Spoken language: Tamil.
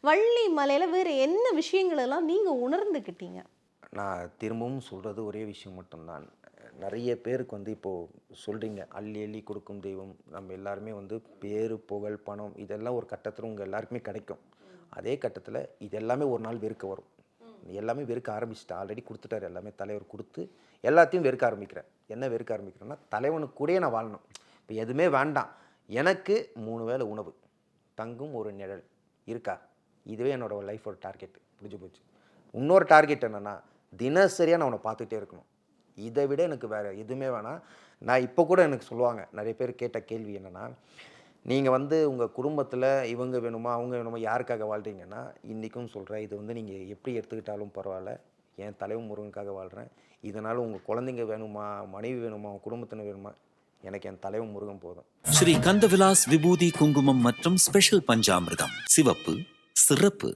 வள்ளி மலையில வேற என்ன விஷயங்கள் எல்லாம் நீங்க உணர்ந்துக்கிட்டீங்க? நான் திரும்பவும் சொல்கிறது ஒரே விஷயம் மட்டும்தான். நிறைய பேருக்கு வந்து இப்போது சொல்கிறீங்க, அள்ளி அள்ளி கொடுக்கும் தெய்வம். நம்ம எல்லாருமே வந்து பேரு, புகழ், பணம் இதெல்லாம் ஒரு கட்டத்தில் உங்கள் எல்லாருக்குமே கிடைக்கும். அதே கட்டத்தில் இது எல்லாமே ஒரு நாள் வெறுக்க வரும். எல்லாமே வெறுக்க ஆரம்பிச்சுட்டேன். ஆல்ரெடி கொடுத்துட்டாரு எல்லாமே தலைவர் கொடுத்து எல்லாத்தையும் வெறுக்க ஆரம்பிக்கிறேன். என்ன வெறுக்க ஆரம்பிக்கிறேன்னா, தலைவனுக்கு கூடயே நான் வாழணும். இப்போ எதுவுமே வேண்டாம். எனக்கு 3 வேளை உணவு, தங்கும் ஒரு நிழல் இருக்கா? இதுவே என்னோட லைஃபோட டார்கெட். முடிஞ்சு போச்சு. இன்னொரு டார்கெட் என்னென்னா, தினசரியாக நான் அவனை பார்த்துக்கிட்டே இருக்கணும். இதை விட எனக்கு வேறு எதுவுமே வேணாம். நான் இப்போ கூட எனக்கு சொல்லுவாங்க, நிறைய பேர் கேட்ட கேள்வி என்னென்னா, நீங்கள் வந்து உங்கள் குடும்பத்தில் இவங்க வேணுமா, அவங்க வேணுமா, யாருக்காக வாழ்கிறீங்கன்னா, இன்றைக்கும் சொல்கிறேன், இது வந்து நீங்கள் எப்படி எடுத்துக்கிட்டாலும் பரவாயில்ல, என் தலைவன் முருகனுக்காக வாழ்கிறேன். இதனால் உங்கள் குழந்தைங்க வேணுமா, மனைவி வேணுமா, உங்கள் குடும்பத்தினர் வேணுமா, எனக்கு என் தலைவன் முருகன் போதும். ஸ்ரீ கந்தவிலாஸ் விபூதி குங்குமம் மற்றும் ஸ்பெஷல் பஞ்சாமிர்தம். சிவப்பு சிறப்பு.